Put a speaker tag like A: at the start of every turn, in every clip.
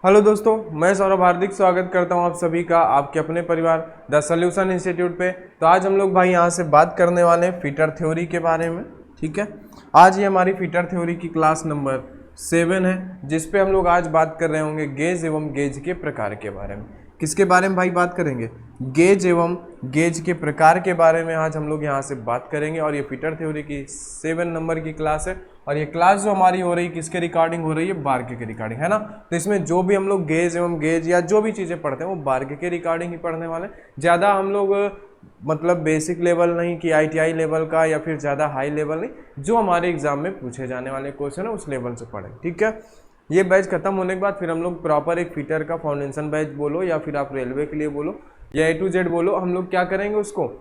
A: Hello दोस्तों, मैं सौरभ हार्दिक स्वागत करता हूं आप सभी का आपके अपने परिवार द सॉल्यूशन इंस्टीट्यूट पे। तो आज हम लोग भाई यहां से बात करने वाले हैं फीटर थ्योरी के बारे में। ठीक है, आज ये हमारी फीटर थ्योरी की क्लास नंबर 7 है, जिस पे हम लोग आज बात कर रहे होंगे गेज एवं गेज के प्रकार के बारे में। किसके बारे में भाई बात करेंगे? गेज एवं गेज के प्रकार के बारे में आज हम लोग यहाँ से बात करेंगे। और ये फीटर थ्योरी की 7 नंबर की क्लास है। और ये क्लास जो हमारी हो रही है किसके रिकॉर्डिंग हो रही है? बार्गे के रिकॉर्डिंग, है ना। तो इसमें जो भी हम लोग गेज एवं गेज या जो भी चीज़ें पढ़ते हैं वो बार्गे के रिकॉर्डिंग ही पढ़ने वाले हैं। ज़्यादा हम लोग मतलब बेसिक लेवल नहीं कि ITI लेवल का या फिर ज़्यादा हाई लेवल नहीं, जो हमारे एग्जाम में पूछे जाने वाले क्वेश्चन है उस लेवल से पढ़ें। ठीक है, ये बैच खत्म होने के बाद फिर हम लोग प्रॉपर एक फीटर का फाउंडेशन बैच बोलो या फिर आप रेलवे के लिए बोलो या A to Z बोलो, हम लोग क्या करेंगे उसको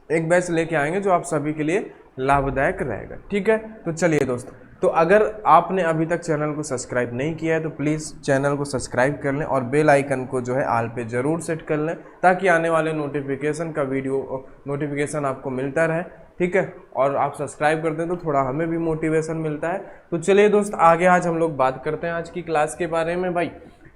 A: एक बैच लेके आएंगे जो आप सभी के लिए लाभदायक रहेगा। ठीक है, तो चलिए दोस्तों, तो अगर आपने अभी तक चैनल को सब्सक्राइब नहीं किया है तो प्लीज़ चैनल को सब्सक्राइब कर लें और बेल आइकन को जो है ऑल पे ज़रूर सेट कर लें, ताकि आने वाले नोटिफिकेशन का वीडियो नोटिफिकेशन आपको मिलता रहे। ठीक है, और आप सब्सक्राइब करते हैं तो थोड़ा हमें भी मोटिवेशन मिलता है। तो चलिए दोस्त, आगे आज हम लोग बात करते हैं आज की क्लास के बारे में भाई,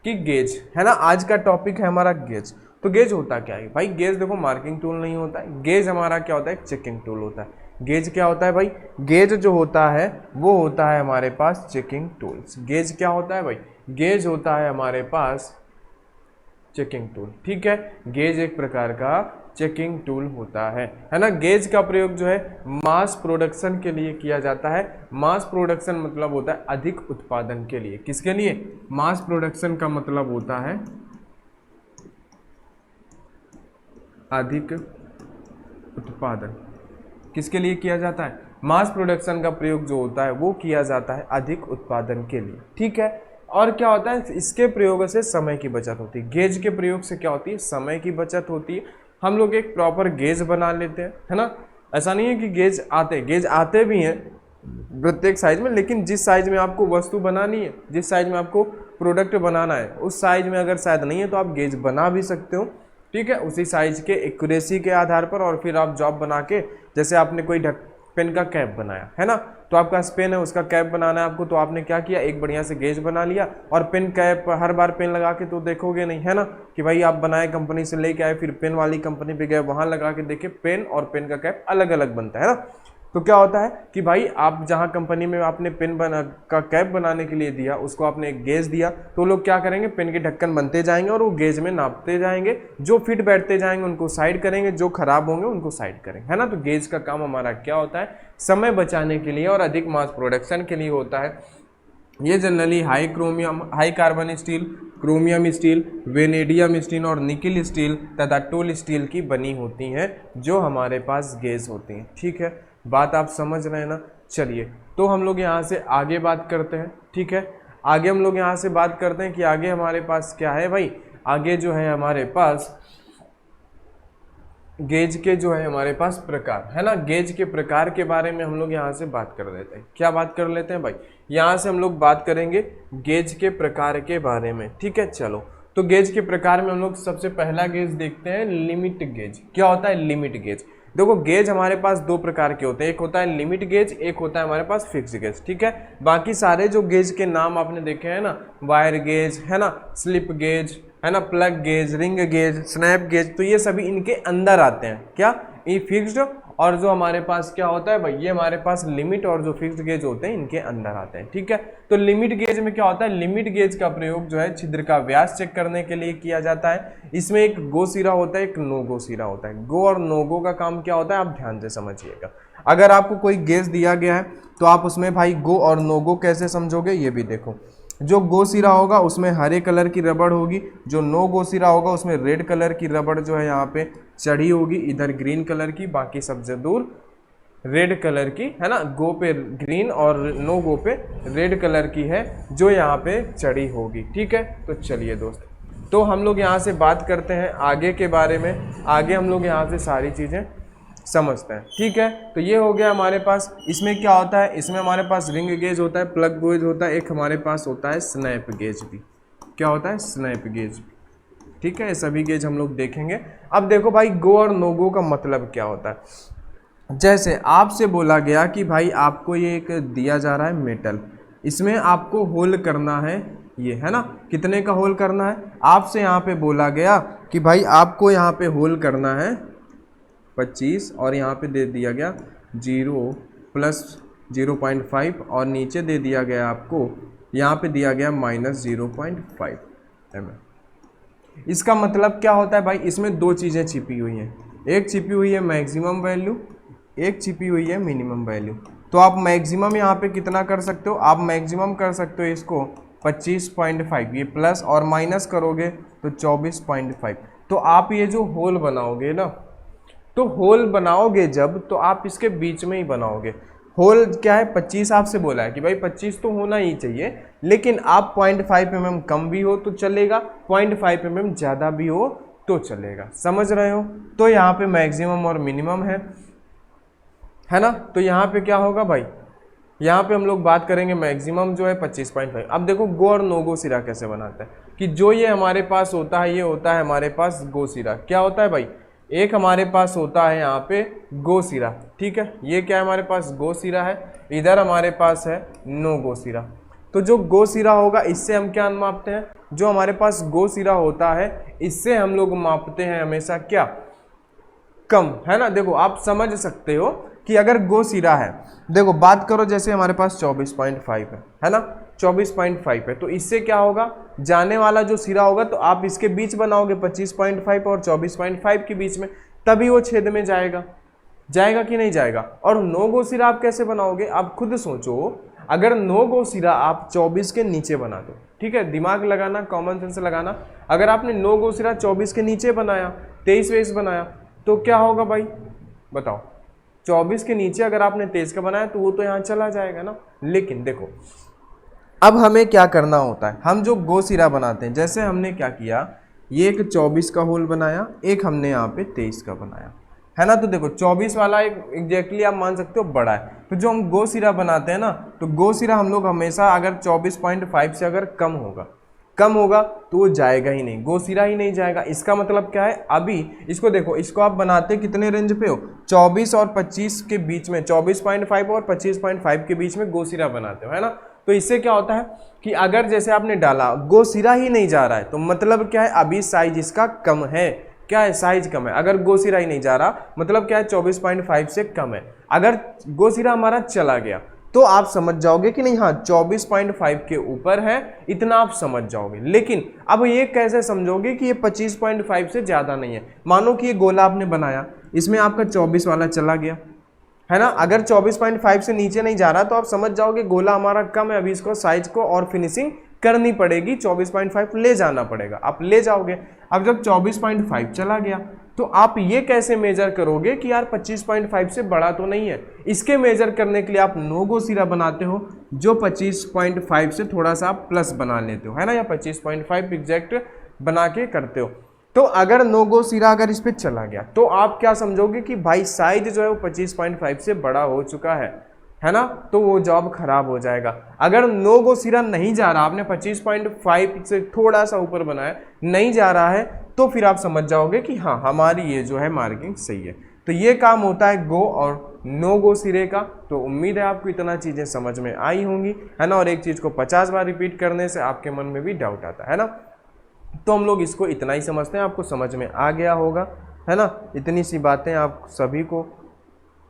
A: कि गेज है ना। आज का टॉपिक है हमारा गेज। तो गेज होता क्या है भाई? गेज देखो मार्किंग टूल नहीं होता है, गेज हमारा क्या होता है? एक चेकिंग टूल होता है। गेज क्या होता है भाई? गेज जो होता है वो होता है हमारे पास चेकिंग टूल्स। गेज क्या होता है भाई? गेज होता है हमारे पास चेकिंग टूल। ठीक है, गेज एक प्रकार का चेकिंग टूल होता है ना। गेज का प्रयोग जो है मास प्रोडक्शन के लिए किया जाता है। मास प्रोडक्शन मतलब होता है अधिक उत्पादन के लिए। किसके लिए? मास प्रोडक्शन का मतलब होता है अधिक उत्पादन। किसके लिए किया जाता है? मास प्रोडक्शन का प्रयोग जो होता है वो किया जाता है अधिक उत्पादन के लिए। ठीक है, और क्या होता है? इसके प्रयोग से समय की बचत होती है। गेज के प्रयोग से क्या होती है? समय की बचत होती है। हम लोग एक प्रॉपर गेज बना लेते हैं, है ना। ऐसा नहीं है कि गेज आते भी हैं प्रत्येक साइज में, लेकिन जिस साइज में आपको वस्तु बनानी है, जिस साइज में आपको प्रोडक्ट बनाना है, उस साइज में अगर शायद नहीं है तो आप गेज बना भी सकते हो। ठीक है, उसी साइज के एक्यूरेसी के आधार पर। और फिर आप जॉब बना के, जैसे आपने कोई पेन का कैप बनाया है ना, तो आपका पेन है उसका कैप बनाना है आपको, तो आपने क्या किया? एक बढ़िया से गेज बना लिया। और पेन कैप हर बार पेन लगा के तो देखोगे नहीं, है ना, कि भाई आप बनाए कंपनी से लेके आए, फिर पेन वाली कंपनी पे गए, वहां लगा के देखे पेन और पेन का कैप अलग अलग बनता है ना। तो क्या होता है कि भाई आप जहां कंपनी में आपने पेन का कैप बनाने के लिए दिया, उसको आपने एक गेज दिया, तो लोग क्या करेंगे? पेन के ढक्कन बनते जाएंगे और वो गेज में नापते जाएंगे। जो फिट बैठते जाएंगे उनको साइड करेंगे, जो खराब होंगे उनको साइड करेंगे, है ना। तो गेज का काम हमारा क्या होता है? समय बचाने के लिए और अधिक मास प्रोडक्शन के लिए होता है। ये generally high carbon steel, chromium steel, vanadium steel और निकिल स्टील तथा टूल स्टील की बनी होती हैं, जो हमारे पास गेज होती हैं। ठीक है, बात आप समझ रहे हैं ना। चलिए, तो हम लोग यहाँ से आगे बात करते हैं। ठीक है, आगे हम लोग यहाँ से बात करते हैं कि आगे हमारे पास क्या है भाई। आगे जो है हमारे पास गेज के जो है हमारे पास प्रकार, है ना। गेज के प्रकार के बारे में हम लोग यहाँ से बात कर लेते हैं। क्या बात कर लेते हैं भाई? यहाँ से हम लोग बात करेंगे गेज के प्रकार के बारे में। ठीक है, चलो, तो गेज के प्रकार में हम लोग सबसे पहला गेज देखते हैं, लिमिट गेज। क्या होता है लिमिट गेज? देखो, गेज हमारे पास दो प्रकार के होते हैं, एक होता है लिमिट गेज, एक होता है हमारे पास फिक्स गेज। ठीक है, बाकी सारे जो गेज के नाम आपने देखे हैं ना, वायर गेज, है ना, स्लिप गेज, है ना, plug gauge, ring gauge, snap gauge, तो ये सभी इनके अंदर आते हैं। क्या? ये फिक्स्ड, और जो हमारे पास क्या होता है भाई, ये हमारे पास लिमिट और जो फिक्स्ड गेज होते हैं इनके अंदर आते हैं। ठीक है, तो लिमिट गेज में क्या होता है? लिमिट गेज का प्रयोग जो है छिद्र का व्यास चेक करने के लिए किया जाता है। इसमें एक गो सिरा होता है, एक नो गो सिरा होता है। गो और नो गो का काम क्या होता है, आप ध्यान से समझिएगा। अगर आपको कोई गेज दिया गया है तो आप उसमें भाई गो और नो गो कैसे समझोगे, ये भी देखो। जो गो सिरा होगा उसमें हरे कलर की रबड़ होगी, जो नो गो सिरा होगा उसमें रेड कलर की रबड़ जो है यहाँ पे चढ़ी होगी, इधर ग्रीन कलर की, बाकी सबसे दूर रेड कलर की, है ना। गो पे ग्रीन और नो गो पे रेड कलर की है जो यहाँ पे चढ़ी होगी। ठीक है, तो चलिए दोस्त, तो हम लोग यहाँ से बात करते हैं आगे के बारे में। आगे हम लोग यहाँ से सारी चीज़ें समझते हैं। ठीक है, तो ये हो गया हमारे पास। इसमें क्या होता है? इसमें हमारे पास रिंग गेज होता है, प्लग गेज होता है, एक हमारे पास होता है स्नैप गेज भी। क्या होता है? स्नैप गेज भी। ठीक है, ये सभी गेज हम लोग देखेंगे। अब देखो भाई, गो और नो गो का मतलब क्या होता है। जैसे आपसे बोला गया कि भाई आपको ये एक दिया जा रहा है मेटल, इसमें आपको होल करना है ये है ना, कितने का होल करना है, आपसे यहाँ पे बोला गया कि भाई आपको यहाँ पे होल करना है 25 और यहाँ पे दे दिया गया 0 प्लस 0.5 और नीचे दे दिया गया आपको यहाँ पे दिया गया -0.5 mm। इसका मतलब क्या होता है भाई, इसमें दो चीज़ें छिपी हुई हैं, एक छिपी हुई है मैक्सिमम वैल्यू, एक छिपी हुई है मिनिमम वैल्यू। तो आप मैक्सिमम यहाँ पे कितना कर सकते हो, आप मैक्सिमम कर सकते हो इसको 25.5, ये प्लस और माइनस करोगे तो 24.5। तो आप ये जो होल बनाओगे ना, तो होल बनाओगे जब, तो आप इसके बीच में ही बनाओगे। होल क्या है, 25 आपसे बोला है कि भाई 25 तो होना ही चाहिए, लेकिन आप 0.5 mm कम भी हो तो चलेगा, 0.5 mm ज़्यादा भी हो तो चलेगा, समझ रहे हो। तो यहाँ पे मैक्सिमम और मिनिमम है ना। तो यहाँ पे क्या होगा भाई, यहाँ पे हम लोग बात करेंगे मैक्सिमम जो है 25.5। अब देखो गो और नो गो सिरा कैसे बनाते हैं, कि जो ये हमारे पास होता है, ये होता है हमारे पास गो सिरा। क्या होता है भाई, एक हमारे पास होता है यहाँ पे गो सिरा, ठीक है, ये क्या है हमारे पास गो सिरा है, इधर हमारे पास है नो गो सिरा। तो जो गो सिरा होगा इससे हम क्या मापते हैं, जो हमारे पास गो सिरा होता है इससे हम लोग मापते हैं हमेशा क्या, कम, है ना। देखो आप समझ सकते हो कि अगर गो सिरा है, देखो बात करो जैसे हमारे पास 24.5 है ना, 24.5 है, तो इससे क्या होगा, जाने वाला जो सिरा होगा तो आप इसके बीच बनाओगे 25.5 और 24.5 के बीच में, तभी वो छेद में जाएगा, जाएगा कि नहीं जाएगा। और नो गो सिरा आप कैसे बनाओगे, आप खुद सोचो, अगर नो गो सिरा आप 24 के नीचे बना दो, ठीक है, दिमाग लगाना, कॉमन सेंस लगाना, अगर आपने नो गो सिरा 24 के नीचे बनाया, 23 बनाया, तो क्या होगा भाई बताओ, 24 के नीचे अगर आपने 23 का बनाया तो वो तो यहाँ चला जाएगा ना। लेकिन देखो अब हमें क्या करना होता है, हम जो गो सिरा बनाते हैं, जैसे हमने क्या किया, ये एक 24 का होल बनाया, एक हमने यहाँ पे 23 का बनाया, है ना। तो देखो 24 वाला एक एग्जैक्टली आप मान सकते हो बड़ा है, तो जो हम गो सिरा बनाते हैं ना, तो गो सिरा हम लोग हमेशा अगर 24.5 से अगर कम होगा तो वो जाएगा ही नहीं, गो सिरा ही नहीं जाएगा। इसका मतलब क्या है, अभी इसको देखो, इसको आप बनाते कितने रेंज पे हो, 24 और 25 के बीच में, 24.5 और 25.5 के बीच में गो सिरा बनाते हो, है ना। तो इससे क्या होता है कि अगर जैसे आपने डाला गो सिरा ही नहीं जा रहा है, तो मतलब क्या है, अभी साइज इसका कम है, क्या है, साइज कम है। अगर गो सिरा ही नहीं जा रहा मतलब क्या है, 24.5 से कम है। अगर गो सिरा हमारा चला गया तो आप समझ जाओगे कि नहीं, हाँ 24.5 के ऊपर है, इतना आप समझ जाओगे। लेकिन अब ये कैसे समझोगे कि ये 25.5 से ज़्यादा नहीं है। मानो कि ये गोला आपने बनाया, इसमें आपका 24 वाला चला गया, है ना। अगर 24.5 से नीचे नहीं जा रहा तो आप समझ जाओगे गोला हमारा कम है, अभी इसको साइज को और फिनिशिंग करनी पड़ेगी, 24.5 ले जाना पड़ेगा, आप ले जाओगे। अब जब 24.5 चला गया तो आप ये कैसे मेजर करोगे कि यार 25.5 से बड़ा तो नहीं है। इसके मेजर करने के लिए आप नो गो सिरा बनाते हो, जो 25.5 से थोड़ा सा आप प्लस बना लेते हो, है ना, या 25.5 एग्जैक्ट बना के करते हो। तो अगर नो गो सिरा अगर इस पे चला गया तो आप क्या समझोगे कि भाई साइज जो है वो 25.5 से बड़ा हो चुका है ना, तो वो जॉब खराब हो जाएगा। अगर नो गो सिरा नहीं जा रहा, आपने 25.5 से थोड़ा सा ऊपर बनाया, नहीं जा रहा है, तो फिर आप समझ जाओगे कि हाँ हमारी ये जो है मार्किंग सही है। तो ये काम होता है गो और नो गो सिरे का। तो उम्मीद है आपको इतना चीज़ें समझ में आई होंगी, है ना। और एक चीज़ को 50 बार रिपीट करने से आपके मन में भी डाउट आता है ना। तो हम लोग इसको इतना ही समझते हैं, आपको समझ में आ गया होगा, है ना। इतनी सी बातें आप सभी को,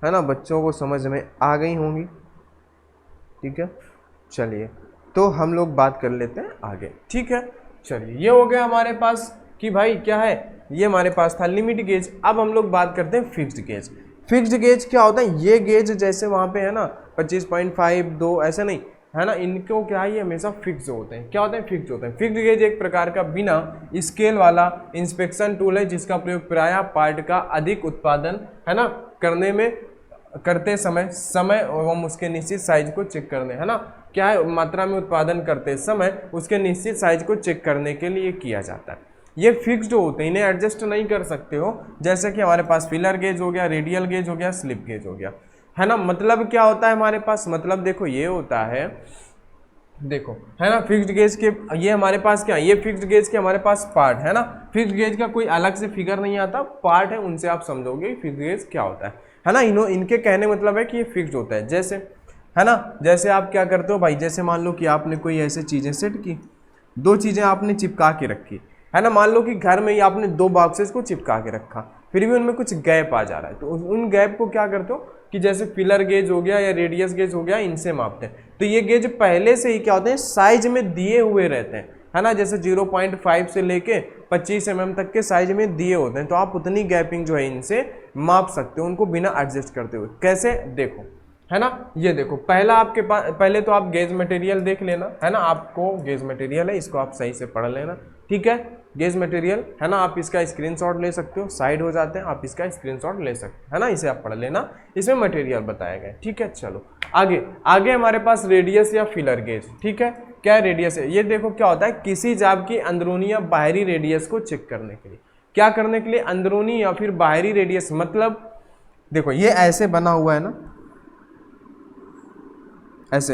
A: है ना, बच्चों को समझ में आ गई होंगी, ठीक है। चलिए तो हम लोग बात कर लेते हैं आगे, ठीक है। चलिए ये हो गया हमारे पास कि भाई क्या है, ये हमारे पास था लिमिट गेज। अब हम लोग बात करते हैं फिक्स्ड गेज। फिक्स्ड गेज क्या होता है, ये गेज जैसे वहाँ पे है ना 25.5 2 ऐसे नहीं, है ना, इनको क्या है, ये हमेशा फिक्स होते हैं। क्या होते हैं, फिक्स होते हैं। फिक्स्ड गेज एक प्रकार का बिना स्केल वाला इंस्पेक्शन टूल है, जिसका प्रयोग प्रायः पार्ट का अधिक उत्पादन, है ना, करते समय एवं उसके निश्चित साइज को चेक करने, है ना, क्या है, मात्रा में उत्पादन करते समय उसके निश्चित साइज को चेक करने के लिए किया जाता है। ये फिक्स्ड होते हैं, इन्हें एडजस्ट नहीं कर सकते हो, जैसे कि हमारे पास फिलर गेज हो गया, रेडियल गेज हो गया, स्लिप गेज हो गया, है ना। मतलब क्या होता है हमारे पास, मतलब देखो ये होता है, देखो है ना, फिक्स्ड गेज के ये हमारे पास क्या है, ये फिक्स्ड गेज के हमारे पास पार्ट है ना। फिक्स्ड गेज का कोई अलग से फिगर नहीं आता, पार्ट है, उनसे आप समझोगे फिक्स्ड गेज क्या होता है ना। इनके कहने मतलब है कि ये फिक्स्ड होता है। जैसे, है ना, जैसे आप क्या करते हो भाई, जैसे मान लो कि आपने कोई ऐसे चीज़ें सेट की, दो चीज़ें आपने चिपका के रखी है ना, मान लो कि घर में ही आपने दो बॉक्सेस को चिपका के रखा, फिर भी उनमें कुछ गैप आ जा रहा है, तो उन गैप को क्या करते हो कि जैसे फिलर गेज हो गया या रेडियस गेज हो गया, इनसे मापते हैं। तो ये गेज पहले से ही क्या होते हैं, साइज में दिए हुए रहते हैं, है ना, जैसे 0.5 से लेके 25 mm तक के साइज में दिए होते हैं, तो आप उतनी गैपिंग जो है इनसे माप सकते हो उनको बिना एडजस्ट करते हुए। कैसे, देखो, है ना, ये देखो, पहला आपके पास, पहले तो आप गेज मटेरियल देख लेना, है ना, आपको गेज मटेरियल है, इसको आप सही से पढ़ लेना, ठीक है। गेज मटेरियल है ना, आप इसका स्क्रीनशॉट ले सकते हो, साइड हो जाते हैं, आप इसका स्क्रीनशॉट ले सकते हो, है ना, इसे आप पढ़ लेना, इसमें मटेरियल बताया गया है, ठीक है। चलो आगे आगे हमारे पास रेडियस या फिलर गेज, ठीक है। क्या रेडियस है, ये देखो क्या होता है, किसी जाब की अंदरूनी या बाहरी रेडियस को चेक करने के लिए, क्या करने के लिए, अंदरूनी या फिर बाहरी रेडियस, मतलब देखो ये ऐसे बना हुआ है ना, ऐसे,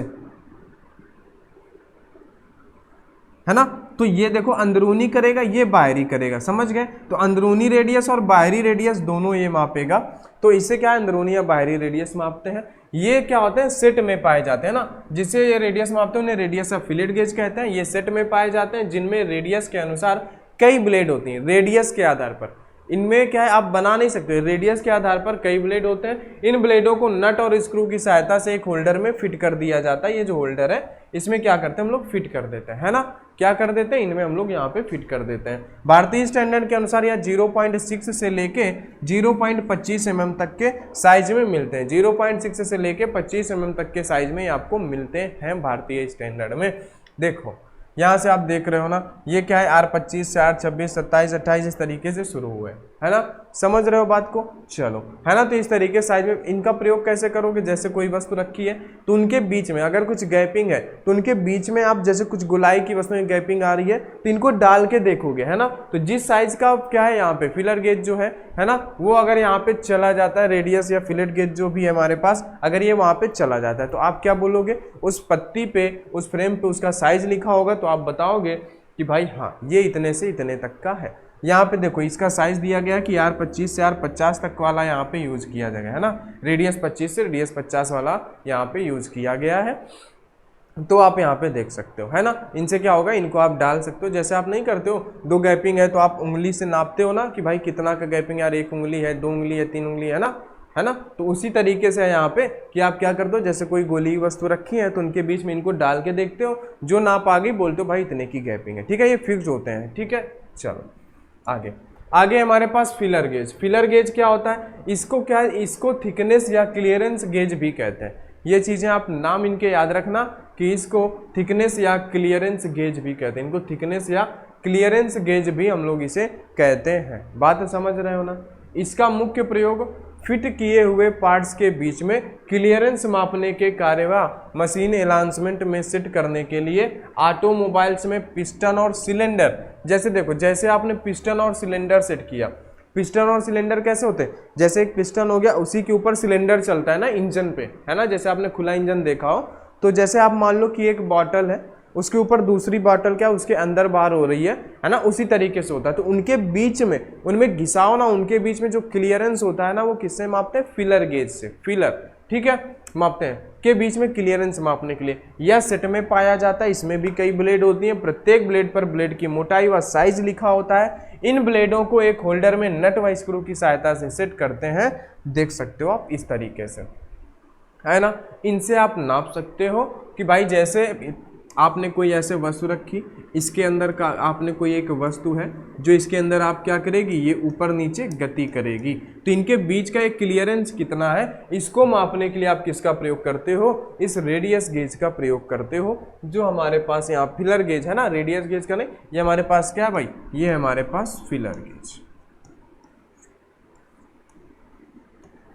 A: है ना, तो ये देखो अंदरूनी करेगा, ये बाहरी करेगा, समझ गए। तो अंदरूनी रेडियस और बाहरी रेडियस दोनों ये मापेगा, तो इससे क्या है, अंदरूनी या बाहरी रेडियस मापते हैं। ये क्या होते हैं, सेट में पाए जाते हैं ना, जिससे ये रेडियस मापते हैं उन्हें रेडियस ऑफ फिलेट गेज कहते हैं। ये सेट में पाए जाते हैं जिनमें रेडियस के अनुसार कई ब्लेड होती हैं, रेडियस के आधार पर। इनमें क्या है, आप बना नहीं सकते, रेडियस के आधार पर कई ब्लेड होते हैं। इन ब्लेडों को नट और स्क्रू की सहायता से एक होल्डर में फिट कर दिया जाता है। ये जो होल्डर है इसमें क्या करते हैं हम लोग, फिट कर देते हैं, है ना, क्या कर देते हैं, इनमें हम लोग यहाँ पे फिट कर देते हैं। भारतीय स्टैंडर्ड के अनुसार यह 0.6 से लेके 0.25 mm तक के साइज में मिलते हैं। 0.6 से लेके 25 mm तक के साइज में आपको मिलते हैं भारतीय स्टैंडर्ड में। देखो यहाँ से आप देख रहे हो ना, ये क्या है, R25 से R26, 27, 28 इस तरीके से शुरू हुए, है ना, समझ रहे हो बात को। चलो, है ना, तो इस तरीके साइज में इनका प्रयोग कैसे करोगे, जैसे कोई वस्तु रखी है तो उनके बीच में अगर कुछ गैपिंग है तो उनके बीच में आप, जैसे कुछ गोलाई की वस्तु में गैपिंग आ रही है तो इनको डाल के देखोगे, है ना। तो जिस साइज का क्या है यहाँ पे फिलर गेज जो है ना, वो अगर यहाँ पे चला जाता है, रेडियस या फिलेट गेज जो भी है हमारे पास, अगर ये वहाँ पे चला जाता है तो आप क्या बोलोगे, उस पत्ती पे, उस फ्रेम पे उसका साइज लिखा होगा तो आप बताओगे कि भाई हाँ ये इतने से इतने तक का है। यहाँ पे देखो इसका साइज दिया गया कि R25 से R50 तक वाला यहाँ पे यूज किया जाएगा, है ना, रेडियस 25 से रेडियस 50 वाला यहाँ पे यूज किया गया है। तो आप यहाँ पे देख सकते हो, है ना, इनसे क्या होगा, इनको आप डाल सकते हो। जैसे आप नहीं करते हो, दो गैपिंग है तो आप उंगली से नापते हो ना कि भाई कितना का गैपिंग, यार 1 उंगली है, 2 उंगली है, 3 उंगली है ना, तो उसी तरीके से यहाँ पे कि आप क्या करते हो, जैसे कोई गोली वस्तु रखी है तो उनके बीच में इनको डाल के देखते हो, जो नाप आ गई बोलते हो भाई इतने की गैपिंग है, ठीक है, ये फिक्स होते हैं, ठीक है। चलो आगे आगे हमारे पास फिलर गेज। फिलर गेज क्या होता है, इसको क्या है, इसको थिकनेस या क्लियरेंस गेज भी कहते हैं। ये चीज़ें आप नाम इनके याद रखना कि इसको थिकनेस या क्लियरेंस गेज भी कहते हैं, इनको थिकनेस या क्लियरेंस गेज भी हम लोग इसे कहते हैं। बात समझ रहे हो ना। इसका मुख्य प्रयोग फिट किए हुए पार्ट्स के बीच में क्लियरेंस मापने के कार्य व मशीन एलांसमेंट में सेट करने के लिए ऑटोमोबाइल्स में पिस्टन और सिलेंडर, जैसे देखो, जैसे आपने पिस्टन और सिलेंडर सेट किया, पिस्टन और सिलेंडर कैसे होते हैं, जैसे एक पिस्टन हो गया, उसी के ऊपर सिलेंडर चलता है ना इंजन पे, है ना, जैसे आपने खुला इंजन देखा हो, तो जैसे आप मान लो कि एक बॉटल है, उसके ऊपर दूसरी बॉटल क्या उसके अंदर बाहर हो रही है ना, उसी तरीके से होता है। तो उनके बीच में, उनमें घिसाव ना, उनके बीच में जो क्लियरेंस होता है ना, वो किससे मापते हैं, फिलर गेज से, फिलर, ठीक है, मापते हैं, के बीच में क्लियरेंस मापने के लिए। यह सेट में पाया जाता है, इसमें भी कई ब्लेड होती हैं, प्रत्येक ब्लेड पर ब्लेड की मोटाई व साइज लिखा होता है। इन ब्लेडों को एक होल्डर में नट व स्क्रू की सहायता से सेट करते हैं, देख सकते हो आप इस तरीके से, है ना। इनसे आप नाप सकते हो कि भाई जैसे आपने कोई ऐसे वस्तु रखी, इसके अंदर का आपने कोई एक वस्तु है जो इसके अंदर आप क्या करेगी, ये ऊपर नीचे गति करेगी, तो इनके बीच का एक क्लियरेंस कितना है, इसको मापने के लिए आप किसका प्रयोग करते हो, इस रेडियस गेज का प्रयोग करते हो, जो हमारे पास यहाँ फिलर गेज है ना, रेडियस गेज का नहीं, ये हमारे पास क्या है भाई, ये हमारे पास फिलर गेज,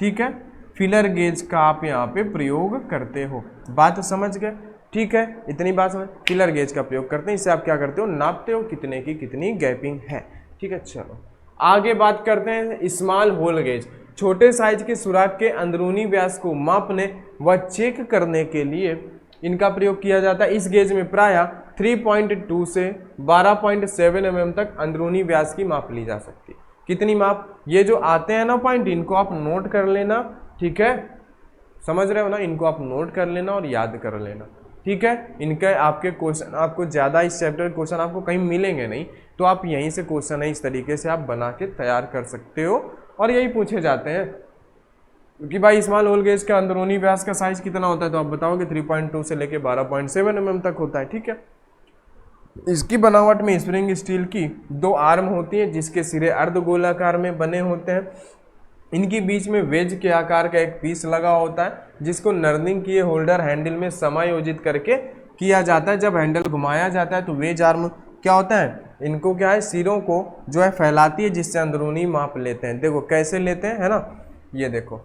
A: ठीक है, फिलर गेज का आप यहाँ पे प्रयोग करते हो। बात समझ गए, ठीक है, इतनी बात समझ। फिलर गेज का प्रयोग करते हैं, इससे आप क्या करते हो, नापते हो कितने की कितनी गैपिंग है, ठीक है। चलो आगे बात करते हैं स्मॉल होल गेज। छोटे साइज के सुराख के अंदरूनी व्यास को मापने व चेक करने के लिए इनका प्रयोग किया जाता है। इस गेज में प्रायः 3.2 से 12.7 mm तक अंदरूनी व्यास की माप ली जा सकती है। कितनी माप, ये जो आते हैं ना पॉइंट, इनको आप नोट कर लेना, ठीक है, समझ रहे हो ना, इनको आप नोट कर लेना और याद कर लेना। ठीक है। इनके आपके क्वेश्चन आपको ज़्यादा इस चैप्टर के क्वेश्चन आपको कहीं मिलेंगे नहीं, तो आप यहीं से क्वेश्चन है इस तरीके से आप बना के तैयार कर सकते हो और यही पूछे जाते हैं कि भाई स्मॉल होल गेज का अंदरूनी व्यास का साइज कितना होता है, तो आप बताओगे 3.2 से लेके 12.7 mm तक होता है, ठीक है। इसकी बनावट में स्प्रिंग स्टील की 2 आर्म होती हैं जिसके सिरे अर्धगोलाकार में बने होते हैं। इनके बीच में वेज के आकार का एक पीस लगा होता है जिसको नर्निंग किए होल्डर हैंडल में समायोजित करके किया जाता है। जब हैंडल घुमाया जाता है तो वेज आर्म क्या होता है, इनको क्या है, सिरों को जो है फैलाती है जिससे अंदरूनी माप लेते हैं। देखो कैसे लेते हैं, है ना, ये देखो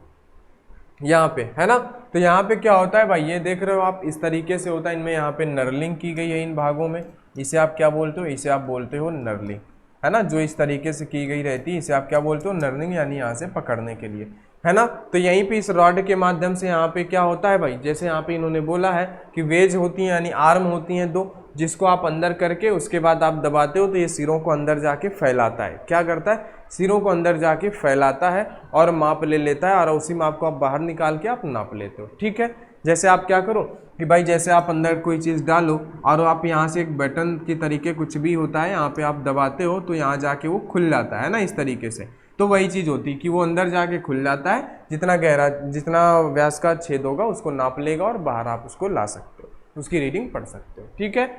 A: यहाँ पे, है ना। तो यहाँ पे क्या होता है भाई, ये देख रहे हो आप, इस तरीके से होता है। इनमें यहाँ पे नर्लिंग की गई है इन भागों में, इसे आप क्या बोलते हो, इसे आप बोलते हो नर्लिंग, है ना। जो इस तरीके से की गई रहती है इसे आप क्या बोलते हो, नर्लिंग, यानी यहाँ से पकड़ने के लिए, है ना। तो यहीं पे इस रॉड के माध्यम से यहाँ पे क्या होता है भाई, जैसे यहाँ पे इन्होंने बोला है कि वेज होती हैं यानी आर्म होती हैं 2, जिसको आप अंदर करके उसके बाद आप दबाते हो तो ये सिरों को अंदर जाके फैलाता है। क्या करता है, सिरों को अंदर जाके फैलाता है और माप ले लेता है और उसी माप को आप बाहर निकाल के आप नाप लेते हो, ठीक है। जैसे आप क्या करो कि भाई जैसे आप अंदर कोई चीज़ डालो और आप यहाँ से एक बटन के तरीके कुछ भी होता है, यहाँ पे आप दबाते हो तो यहाँ जाके वो खुल जाता है ना, इस तरीके से। तो वही चीज़ होती है कि वो अंदर जाके खुल जाता है, जितना गहरा, जितना व्यास का छेद होगा उसको नाप लेगा और बाहर आप उसको ला सकते हो, उसकी रीडिंग पढ़ सकते हो, ठीक है।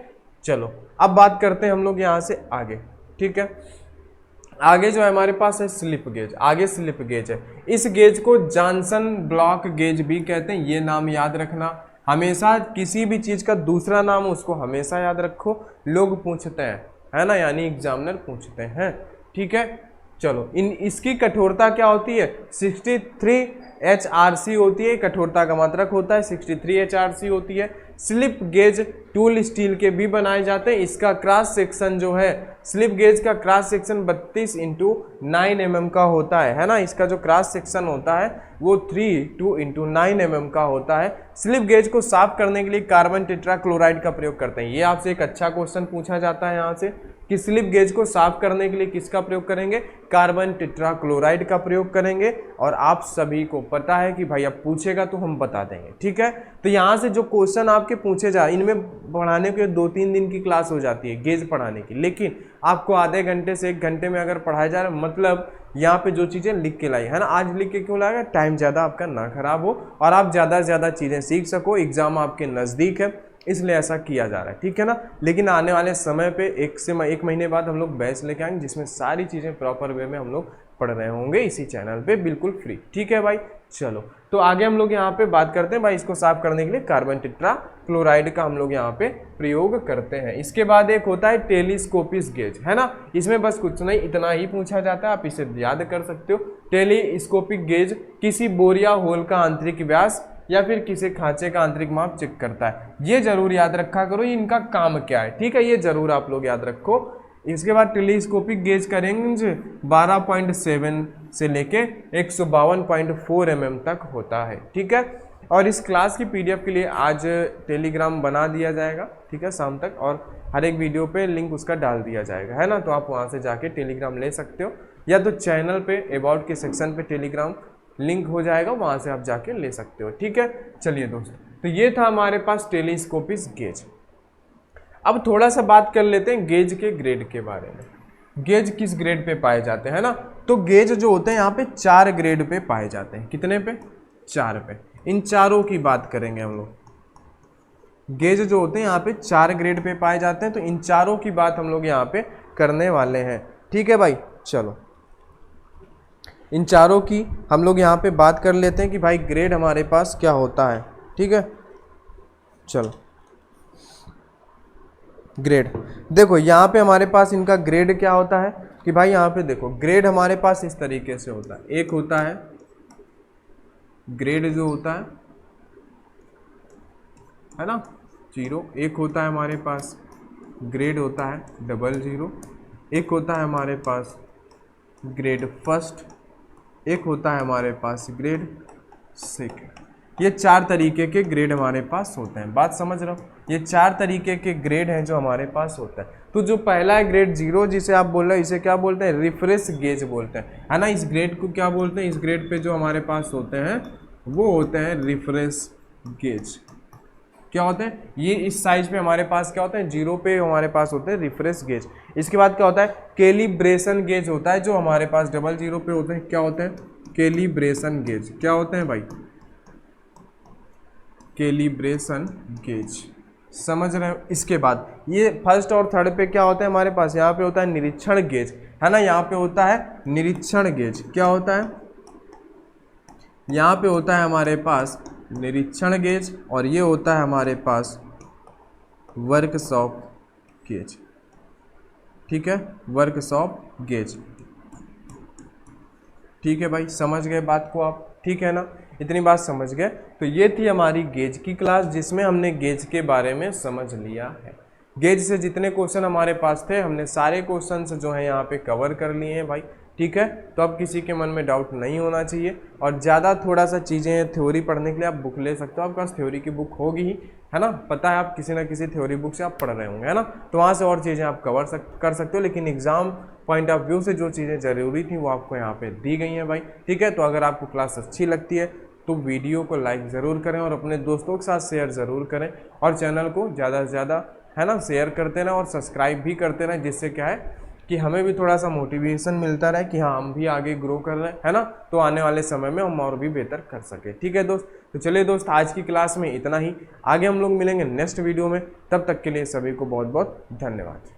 A: चलो अब बात करते हैं हम लोग यहाँ से आगे, ठीक है। आगे जो है हमारे पास है स्लिप गेज, आगे स्लिप गेज है। इस गेज को जॉनसन ब्लॉक गेज भी कहते हैं, ये नाम याद रखना हमेशा। किसी भी चीज़ का दूसरा नाम उसको हमेशा याद रखो, लोग पूछते हैं, है ना, यानी एग्जामिनर पूछते हैं, ठीक है। चलो इसकी कठोरता क्या होती है, 63 HRC होती है, कठोरता का मात्रक होता है 63 HRC होती है। स्लिप गेज टूल स्टील के भी बनाए जाते हैं। इसका क्रॉस सेक्शन जो है, स्लिप गेज का क्रॉस सेक्शन 32x9 mm का होता है ना। इसका जो क्रॉस सेक्शन होता है वो 32x9 mm का होता है। स्लिप गेज को साफ करने के लिए कार्बन टेट्राक्लोराइड का प्रयोग करते हैं। ये आपसे एक अच्छा क्वेश्चन पूछा जाता है यहाँ से कि स्लिप गेज को साफ करने के लिए किसका प्रयोग करेंगे, कार्बन टेट्राक्लोराइड का प्रयोग करेंगे। और आप सभी को पता है कि भाई अब पूछेगा तो हम बता देंगे, ठीक है। तो यहाँ से जो क्वेश्चन आपके पूछे जा, इनमें पढ़ाने के 2-3 दिन की क्लास हो जाती है गेज पढ़ाने की, लेकिन आपको आधे घंटे से 1 घंटे में अगर पढ़ाया जा रहा है, मतलब यहाँ पे जो चीज़ें लिख के लाई है ना, आज लिख के क्यों लाएगा, टाइम ज़्यादा आपका ना खराब हो और आप ज़्यादा से ज़्यादा चीज़ें सीख सको। एग्जाम आपके नज़दीक है इसलिए ऐसा किया जा रहा है, ठीक है ना। लेकिन आने वाले समय पे 1 महीने बाद हम लोग बैच लेके आएंगे जिसमें सारी चीज़ें प्रॉपर वे में हम लोग पढ़ रहे होंगे इसी चैनल पे, बिल्कुल फ्री, ठीक है भाई। चलो तो आगे हम लोग यहाँ पे बात करते हैं भाई, इसको साफ करने के लिए कार्बन टेट्राक्लोराइड का हम लोग यहाँ पे प्रयोग करते हैं। इसके बाद एक होता है टेलीस्कोपिक गेज, है ना। इसमें बस कुछ नहीं, इतना ही पूछा जाता है, आप इसे याद कर सकते हो। टेलीस्कोपिक गेज किसी बोर या होल का आंतरिक व्यास या फिर किसी खांचे का आंतरिक माप चेक करता है। ये जरूर याद रखा करो, इनका काम क्या है, ठीक है, ये जरूर आप लोग याद रखो। इसके बाद टेलीस्कोपिक गेज का रेंज 12.7 से लेके 152.4 mm तक होता है, ठीक है। और इस क्लास की PDF के लिए आज टेलीग्राम बना दिया जाएगा, ठीक है, शाम तक, और हर एक वीडियो पे लिंक उसका डाल दिया जाएगा, है ना। तो आप वहाँ से जाके टेलीग्राम ले सकते हो, या तो चैनल पे अबाउट के सेक्शन पे टेलीग्राम लिंक हो जाएगा, वहाँ से आप जाके ले सकते हो, ठीक है। चलिए दोस्तों, तो ये था हमारे पास टेलीस्कोपिक गेज। अब थोड़ा सा बात कर लेते हैं गेज के ग्रेड के बारे में। गेज किस ग्रेड पे पाए जाते हैं ना, तो गेज जो होते हैं यहाँ पे 4 ग्रेड पे पाए जाते हैं। कितने पे, 4 पे। इन चारों की बात करेंगे हम लोग। गेज जो होते हैं यहाँ पे 4 ग्रेड पे पाए जाते हैं, तो इन चारों की बात हम लोग यहाँ पे करने वाले हैं, ठीक है भाई। चलो इन चारों की हम लोग यहाँ पे बात कर लेते हैं कि भाई ग्रेड हमारे पास क्या होता है, ठीक है। चलो ग्रेड देखो, यहाँ पे हमारे पास इनका ग्रेड क्या होता है कि भाई यहाँ पे देखो ग्रेड हमारे पास इस तरीके से होता है। एक होता है ग्रेड जो होता है ना 0, एक होता है हमारे पास ग्रेड होता है 00, एक होता है हमारे पास ग्रेड फर्स्ट, एक होता है हमारे पास ग्रेड सेकंड। ये 4 तरीके के ग्रेड हमारे पास होते हैं, बात समझ रहे हो। ये 4 तरीके के ग्रेड हैं जो हमारे पास होता है। तो जो पहला है ग्रेड 0, जिसे आप बोल रहे हो, इसे क्या बोलते हैं, रिफ्रेश गेज बोलते हैं, है ना। इस ग्रेड को क्या बोलते हैं, इस ग्रेड पे जो हमारे पास होते हैं वो होते हैं रिफ्रेश गेज, क्या होते हैं, ये इस साइज पे हमारे पास क्या होते हैं, 0 पे हमारे पास होते हैं रिफ्रेश गेज। इसके बाद क्या होता है, कैलिब्रेशन गेज होता है, जो हमारे पास 00 पे होते हैं। क्या होते हैं, कैलिब्रेशन गेज। क्या होते हैं भाई, कैलिब्रेशन गेज, समझ रहे हो। इसके बाद ये फर्स्ट और थर्ड पे क्या होता है हमारे पास, यहाँ पे होता है निरीक्षण गेज, है ना, यहाँ पे होता है निरीक्षण गेज। क्या होता है, यहाँ पे होता है हमारे पास निरीक्षण गेज, और ये होता है हमारे पास वर्कशॉप गेज। ठीक है, वर्कशॉप गेज। ठीक है भाई, समझ गए बात को आप, ठीक है ना, इतनी बात समझ गए। तो ये थी हमारी गेज की क्लास, जिसमें हमने गेज के बारे में समझ लिया है। गेज से जितने क्वेश्चन हमारे पास थे, हमने सारे क्वेश्चंस जो है यहाँ पे कवर कर लिए हैं भाई। ठीक है, तो अब किसी के मन में डाउट नहीं होना चाहिए। और ज़्यादा थोड़ा सा चीज़ें थ्योरी पढ़ने के लिए आप बुक ले सकते हो, आपके पास थ्योरी की बुक होगी ही, है ना, पता है, आप किसी ना किसी थ्योरी बुक से आप पढ़ रहे होंगे, है ना, तो वहाँ से और चीज़ें आप कर सकते हो। लेकिन एग्जाम पॉइंट ऑफ व्यू से जो चीज़ें ज़रूरी थी वो आपको यहाँ पे दी गई हैं भाई। ठीक है, तो अगर आपको क्लास अच्छी लगती है तो वीडियो को लाइक ज़रूर करें और अपने दोस्तों के साथ शेयर ज़रूर करें, और चैनल को ज़्यादा से ज़्यादा, है ना, शेयर करते रहें और सब्सक्राइब भी करते रहें, जिससे क्या है कि हमें भी थोड़ा सा मोटिवेशन मिलता रहे कि हाँ हम भी आगे ग्रो कर रहे हैं, है ना, तो आने वाले समय में हम और भी बेहतर कर सके। ठीक है दोस्त, तो चलिए दोस्त, आज की क्लास में इतना ही। आगे हम लोग मिलेंगे नेक्स्ट वीडियो में, तब तक के लिए सभी को बहुत बहुत धन्यवाद।